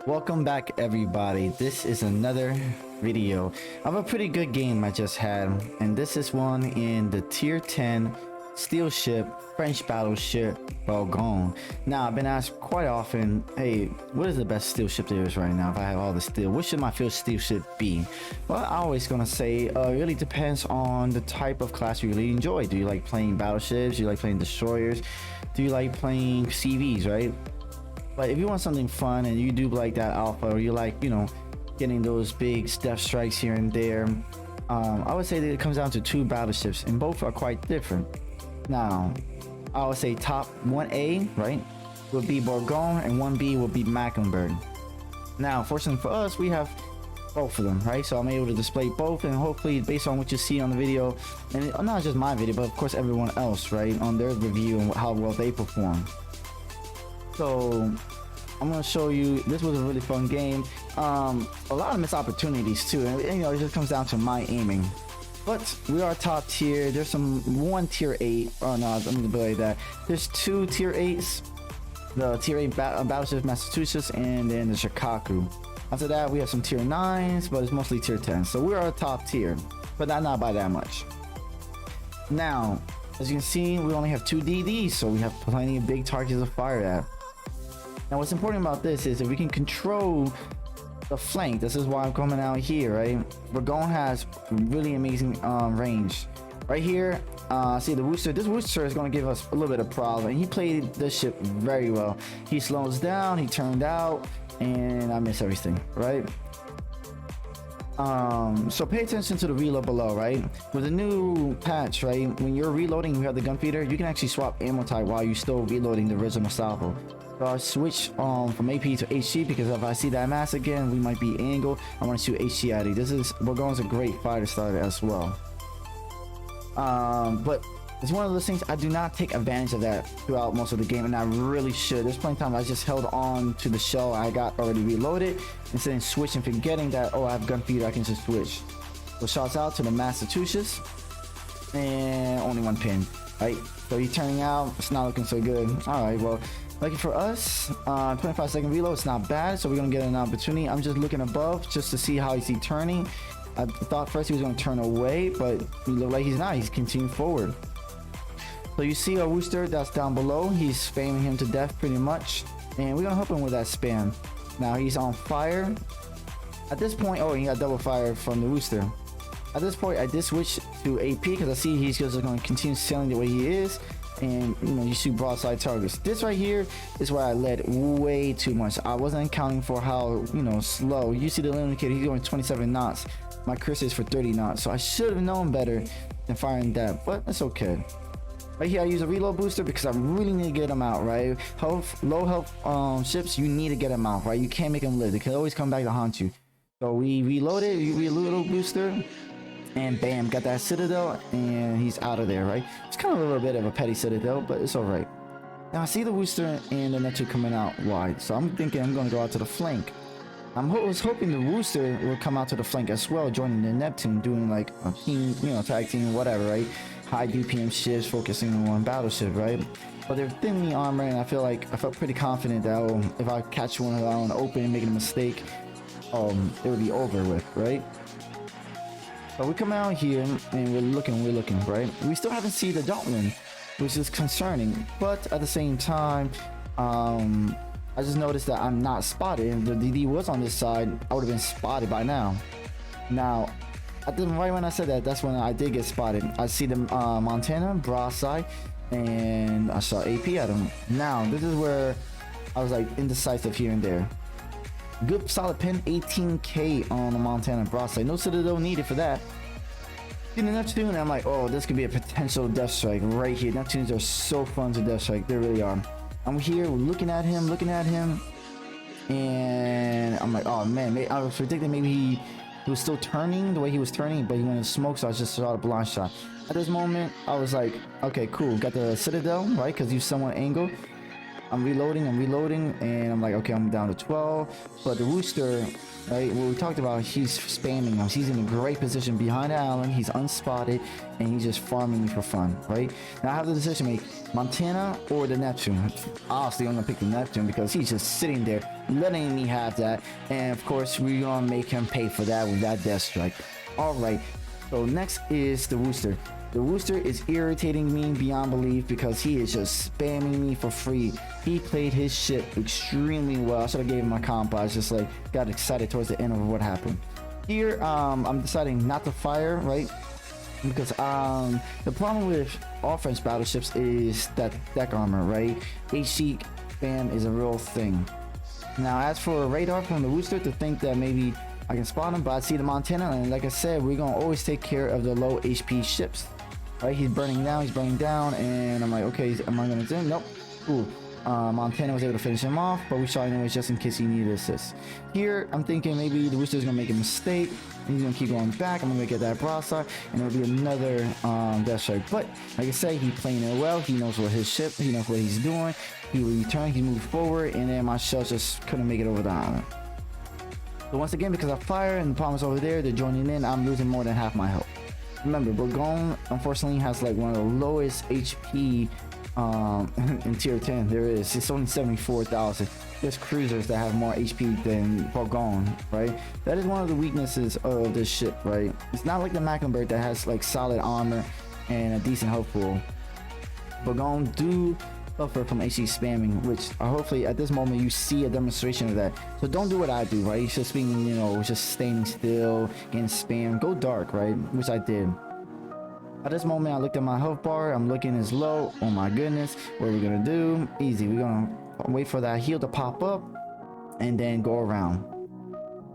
Welcome back everybody. This is another video of a pretty good game I just had, and this is one in the tier 10 steel ship French battleship Bourgogne. Now I've been asked quite often, hey, what is the best steel ship there is right now? If I have all the steel, what should my first steel ship be? Well, I'm always gonna say it really depends on the type of class you really enjoy. Do you like playing battleships? Do you like playing destroyers? Do you like playing CVs, right? But if you want something fun and you do like that alpha, or you like, you know, getting those big step strikes here and there, I would say that it comes down to two battleships, and both are quite different. Now, I would say top 1A, right, would be Bourgogne, and 1B would be Mecklenburg. Now, fortunately for us, we have both of them, right? So I'm able to display both, and hopefully, based on what you see on the video, and not just my video, but of course everyone else, right, on their review and how well they perform. So I'm gonna show you. This was a really fun game. A lot of missed opportunities too, and you know, it just comes down to my aiming. But we are top tier. There's one tier 8. Oh no, let me delay that. There's two tier 8s. The tier 8 battleship Massachusetts, and then the Chicago. After that, we have some tier 9s, but it's mostly tier 10. So we are top tier, but not by that much. Now, as you can see, we only have 2 DDs, so we have plenty of big targets to fire at. Now what's important about this is that we can control the flank. This is why I'm coming out here, right? Bourgogne has really amazing range. Right here, see the Worcester. This Worcester is going to give us a little bit of problem. He played this ship very well. He slows down, he turned out, and I miss everything, right? So pay attention to the reload below, right? With the new patch, right, when you're reloading, you have the gun feeder, you can actually swap ammo type while you're still reloading the original salvo. So I switch from AP to HG because if I see that mass again, we might be angled. I want to shoot HG at it. This is Bourgogne's a great fighter starter as well. But it's one of those things I do not take advantage of that throughout most of the game, and I really should. There's plenty of time I just held on to the shell I got already reloaded instead of switching, forgetting that, oh, I have gun feeder, I can just switch. So shouts out to the Massachusetts, and only one pin, right? So he's turning out, it's not looking so good. All right, well, lucky for us, 25-second reload, it's not bad, so we're gonna get an opportunity. I'm just looking above just to see how is he turning. I thought first he was gonna turn away, but he looked like he's not. He's continuing forward. So you see our Worcester that's down below. He's spamming him to death pretty much, and we're gonna help him with that spam. Now he's on fire. At this point, oh, he got double fire from the Worcester. At this point, I did switch to AP because I see he's just gonna continue sailing the way he is. And you know, you shoot broadside targets. This right here is where I led way too much. I wasn't accounting for how, you know, slow. You see the indicator, he's going 27 knots. My cursor is for 30 knots, so I should have known better than firing that, but it's okay. Right here I use a reload booster because I really need to get them out, right? Low health ships, you need to get them out, right? You can't make them live. They can always come back to haunt you. So we reloaded, reload booster, and bam, got that citadel, and he's out of there, right? It's kind of a little bit of a petty citadel, but it's all right. Now I see the Worcester and the Neptune coming out wide, so I'm thinking I'm going to go out to the flank. I was hoping the Worcester would come out to the flank as well, joining the Neptune, doing like a team, you know, tag team, whatever, right? High DPM ships, focusing on one battleship, right? But they're thinly armored, and I felt pretty confident that, oh, if I catch one of them on open, making a mistake, it would be over with, right? But we come out here and we're looking, right? We still haven't seen the Dalton, which is concerning. But at the same time, I just noticed that I'm not spotted. If the DD was on this side, I would have been spotted by now. Now, right when I said that, that's when I did get spotted. I see the Montana broadside, and I saw AP at him. Now, this is where I was like indecisive here and there. Good solid pin, 18k on the Montana broadside. No citadel needed for that. In the Neptune, I'm like, oh, this could be a potential death strike right here. Neptunes are so fun to death strike. They really are. I'm here looking at him, and I'm like, oh man, I was predicting maybe he was still turning the way he was turning, but he went in smoke, so I just shot a blind shot. At this moment, I was like, okay, cool, got the citadel, right? Because you somewhat angle. I'm reloading, and I'm like, okay, I'm down to 12. But the Rooster, right, what we talked about, he's spamming him. He's in a great position behind the island. He's unspotted, and he's just farming me for fun, right? Now I have the decision to make, Montana or the Neptune. Honestly, I'm gonna pick the Neptune because he's just sitting there, letting me have that. And of course, we're gonna make him pay for that with that death strike. All right, so next is the Rooster. The Rooster is irritating me beyond belief because he is just spamming me for free. He played his shit extremely well. I should have gave him my comp, but I just like got excited towards the end of what happened. Here, I'm deciding not to fire, right? Because the problem with offense battleships is that deck armor, right? HC spam is a real thing. Now, as for radar from the Rooster, to think that maybe I can spot him, but I see the Montana, and like I said, we're gonna always take care of the low HP ships. Right, he's burning down, and I'm like, okay, am I gonna do? Nope. Ooh, Montana was able to finish him off, but we shot anyways just in case he needed assist. Here, I'm thinking maybe the Rooster's gonna make a mistake. He's gonna keep going back. I'm gonna get that broadside, and it'll be another death strike. But like I say, he's playing it well. He knows what his ship. He knows what he's doing. He returned. He moved forward, and then my shells just couldn't make it over the island. So once again, because I fire and the palm's over there, they're joining in. I'm losing more than half my health. Remember, Bourgogne unfortunately has like one of the lowest HP in tier 10 there is. It's only 74,000. There's cruisers that have more HP than Bourgogne, right? That is one of the weaknesses of this ship, right? It's not like the Mecklenburg that has like solid armor and a decent health pool. Bourgogne do suffer from HC spamming, which hopefully at this moment you see a demonstration of that. So don't do what I do, right? Just being, you know, just staying still, getting spammed. Go dark, right? Which I did. At this moment, I looked at my health bar. I'm looking as low. Oh my goodness. What are we gonna do? Easy. We're gonna wait for that heal to pop up and then go around.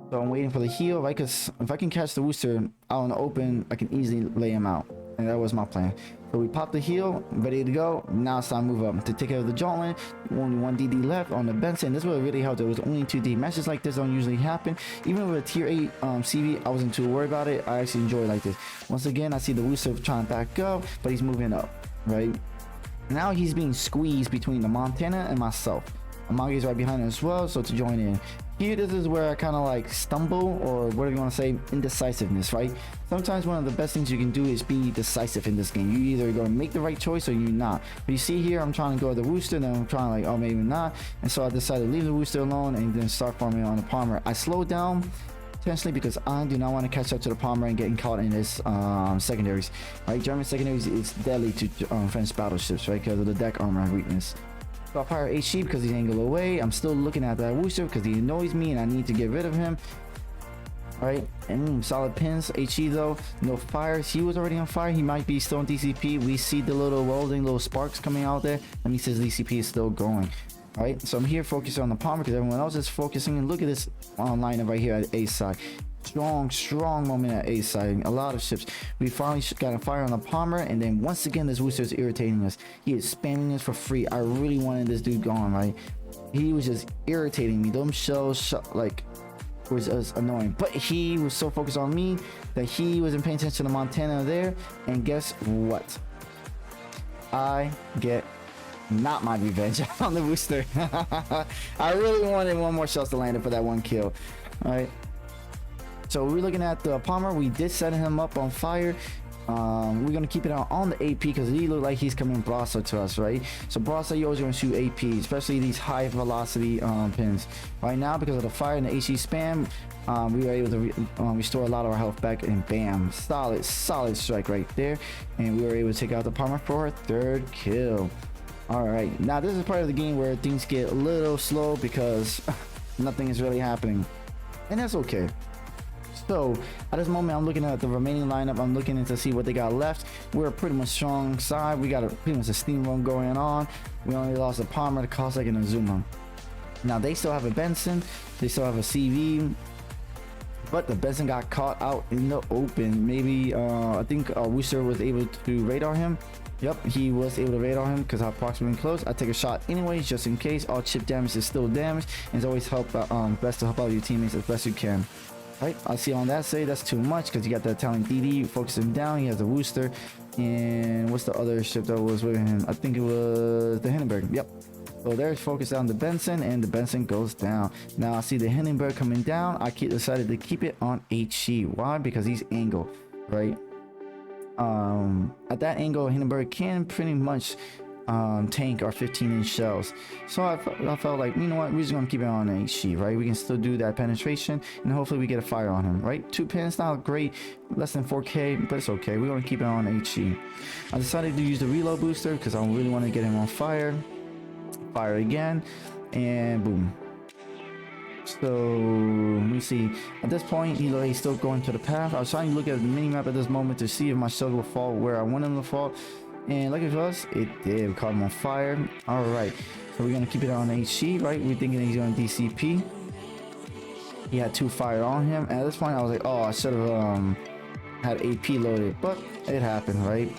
So I'm waiting for the heal, right? Because if I can catch the Rooster out in the open, I can easily lay him out. And that was my plan. So we popped the heal, ready to go. Now it's time to move up to take care of the Jolin. Only one DD left on the Benson. This would really helped. It was only 2D. Matches like this don't usually happen. Even with a tier 8 CV, I wasn't too worried about it. I actually enjoy it like this. Once again, I see the Rooster trying to back up, but he's moving up, right? Now he's being squeezed between the Montana and myself. Amagi is right behind him as well, so to join in. Here, this is where I kind of like stumble, or what do you want to say, indecisiveness, right? Sometimes one of the best things you can do is be decisive in this game. You either going to make the right choice or you're not. But you see here, I'm trying to go to the Rooster, then I'm trying like, oh, maybe not. And so I decided to leave the Rooster alone and then start farming on the Palmer. I slowed down intentionally because I do not want to catch up to the Palmer and getting caught in this secondaries, right? German secondaries is deadly to French battleships, right? Because of the deck armor weakness. So I fire HE because he's angled away. I'm still looking at that Rooster because he annoys me and I need to get rid of him. Alright, and solid pins. HE though, no fires. He was already on fire. He might be still on DCP. We see the little welding, little sparks coming out there. That means his DCP is still going. Alright, so I'm here focusing on the Palmer because everyone else is focusing. And look at this lineup right here at A side. Strong moment at A side. A lot of ships. We finally got a fire on the Palmer, and then once again this Rooster is irritating us. He is spamming us for free. I really wanted this dude gone, right? He was just irritating me. Those shells like was annoying, but he was so focused on me that he wasn't paying attention to the Montana there. And guess what? I get not my revenge on the Rooster. I really wanted one more shells to land it for that one kill. All right. So we're looking at the Palmer. We did set him up on fire. We're gonna keep it on the AP because he looked like he's coming broadside to us, right? So broadside, you always gonna shoot AP, especially these high velocity pins. Right now, because of the fire and the HE spam, we were able to restore a lot of our health back, and bam, solid strike right there, and we were able to take out the Palmer for a third kill. All right, now this is part of the game where things get a little slow because nothing is really happening, and that's okay. So at this moment, I'm looking at the remaining lineup. I'm looking in to see what they got left. We're a pretty much strong side. We got pretty much a steam run going on. We only lost a Palmer, the Cossack, and a Zuma. Now they still have a Benson. They still have a CV. But the Benson got caught out in the open. Maybe I think Rooster was able to radar him. Yep, he was able to radar him because I approximately close. I take a shot anyways, just in case. All chip damage is still damage, and it's always best to help out your teammates as best you can. Right, I see on that side that's too much because you got the Italian DD, focus him down. He has the Rooster, and what's the other ship that was with him? I think it was the Hindenburg. Yep. So there's focus on the Benson, and the Benson goes down. Now I see the Hindenburg coming down. I decided to keep it on HE. Why? Because he's angled, right? At that angle, Hindenburg can pretty much tank our 15-inch shells. So I felt like, you know what, we're just gonna keep it on HE, right? We can still do that penetration, and hopefully we get a fire on him, right? 2 pins, not great, less than 4k, but it's okay. We're gonna keep it on HE. I decided to use the reload booster because I really want to get him on fire. Fire again, and boom. So let me see. At this point, he's still going to the path. I was trying to look at the mini map at this moment to see if my shells will fall where I want them to fall. And lucky for us, it did. We caught him on fire. All right, so we're gonna keep it on HE, right? We're thinking he's going DCP. He had 2 fire on him. And at this point, I was like, oh, I should have had AP loaded, but it happened, right?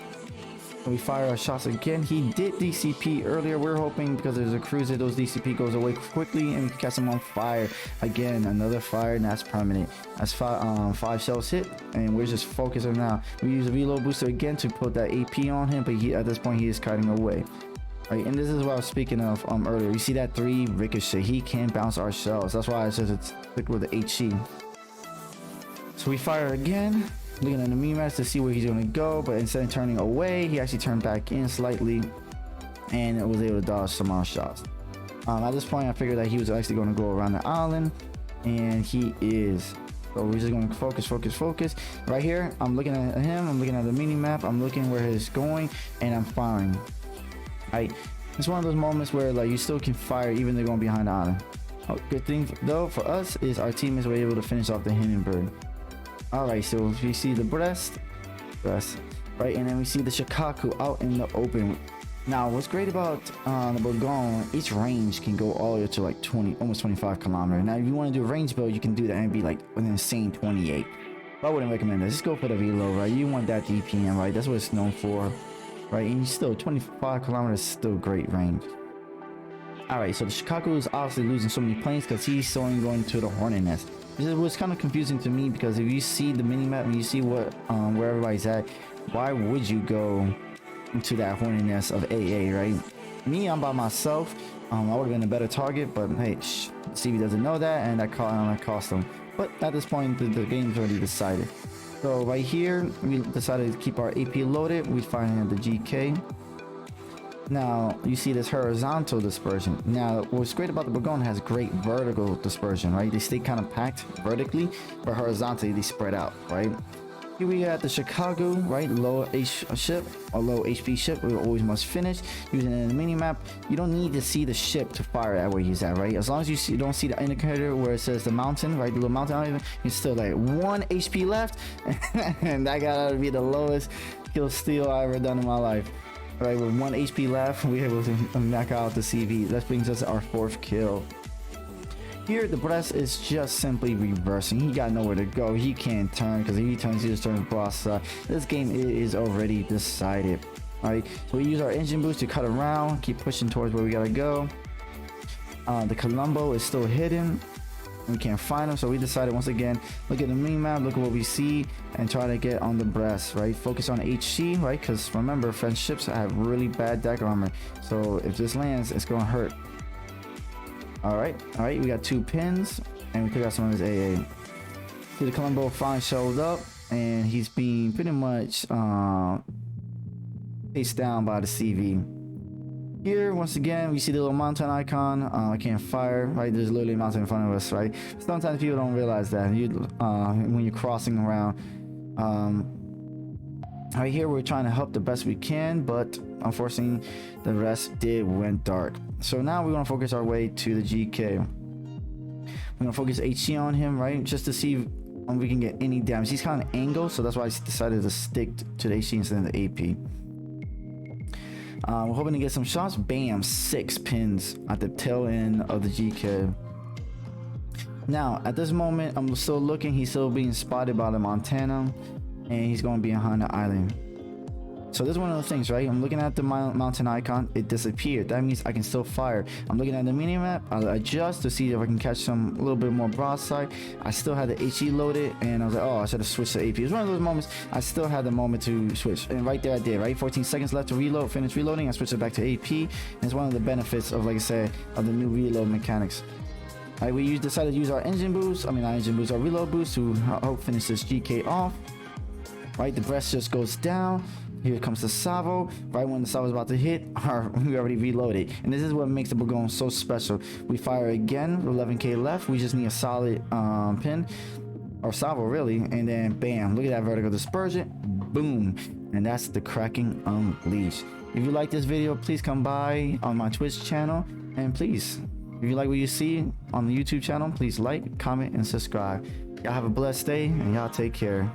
We fire our shots again. He did DCP earlier. We're hoping because there's a cruiser, those DCP goes away quickly and we can catch him on fire. Again, another fire, and that's permanent. That's 5 shells hit, and we're just focusing now. We use a reload booster again to put that AP on him, but at this point he is kiting away. Right, and this is what I was speaking of earlier. You see that 3 ricochet. He can bounce our shells. That's why I said stick with the HE. So we fire again. Looking at the mini-maps to see where he's going to go, but instead of turning away, he actually turned back in slightly and was able to dodge some more shots. At this point, I figured that he was actually going to go around the island, and he is. So we're just going to focus. Right here, I'm looking at him, I'm looking at the mini-map, I'm looking where he's going, and I'm firing. Right, it's one of those moments where like you still can fire even though they're going behind the island. Good thing though for us is our teammates were able to finish off the Hindenburg. Alright, so we see the breast, right, and then we see the Shikaku out in the open. Now, what's great about the Bourgogne, each range can go all the way to like 20, almost 25 kilometers. Now, if you want to do a range build, you can do that and be like an insane 28. But I wouldn't recommend that. Just go for the reload, right? You want that DPM, right? That's what it's known for, right? And still, 25 kilometers is still great range. Alright, so the Shikaku is obviously losing so many planes because he's only going to the Hornet Nest. It was kind of confusing to me because if you see the mini-map and you see what where everybody's at, why would you go into that Hornet Nest of AA, right? Me, I'm by myself. I would have been a better target, but hey, CV doesn't know that, and that cost him. But at this point, the game's already decided. So right here, we decided to keep our AP loaded. We find the GK. Now you see this horizontal dispersion. Now what's great about the Bourgogne has great vertical dispersion, right? They stay kind of packed vertically, but horizontally they spread out, right? Here we got the Chicago, right? Low H ship or low HP ship. We always must finish using it in the mini map. You don't need to see the ship to fire at where he's at, right? As long as you don't see the indicator where it says the mountain, right? The little mountain island, he's still like 1 HP left, and that got to be the lowest kill steal I ever done in my life. Right, with 1 HP left, we were able to knock out the CV. That brings us our 4th kill. Here, the breast is just simply reversing. He got nowhere to go. He can't turn because if he turns, he just turns broadside. This game is already decided. Alright, so we use our engine boost to cut around, keep pushing towards where we gotta go. The Colombo is still hidden. We can't find him, so we decided once again, look at the mini map, look at what we see, and try to get on the breast, right? Focus on HC, right? Because remember, French ships have really bad deck armor, so if this lands, it's gonna hurt. All right, we got 2 pins, and we took out some of his AA. See, the Colombo finally showed up, and he's being pretty much chased down by the CV. Here, once again, we see the little mountain icon. I can't fire, right? There's literally a mountain in front of us, right? Sometimes people don't realize that when you're crossing around. Right here, we're trying to help the best we can, but unfortunately, the rest went dark. So now we're gonna focus our way to the GK. We're gonna focus HC on him, right? Just to see if we can get any damage. He's kind of angled, so that's why I decided to stick to the HC instead of the AP. We're hoping to get some shots. Bam, 6 pins at the tail end of the GK. Now, at this moment, I'm still looking. He's still being spotted by the Montana, and he's going behind the island. So this is one of the things, right? I'm looking at the mountain icon, it disappeared. That means I can still fire. I'm looking at the mini map, I'll adjust to see if I can catch some a little bit more broadside. I still had the HE loaded, and I was like, oh, I should have switched to AP. It was one of those moments I still had the moment to switch, and right there I did, right? 14 seconds left to reload, finish reloading, I switched it back to AP, and it's one of the benefits of, like I said, of the new reload mechanics. All right, we decided to use our engine boost, our reload boost to help finish this GK off. Right, the breast just goes down. Here comes the salvo. Right when the salvo is about to hit, we already reloaded. And this is what makes the Bourgogne so special. We fire again with 11k left. We just need a solid pin or salvo really, and then bam, look at that vertical dispersion, boom, and that's the Kraken Unleashed. If you like this video, please come by on my Twitch channel, and please, if you like what you see on the YouTube channel, please like, comment, and subscribe. Y'all have a blessed day, and y'all take care.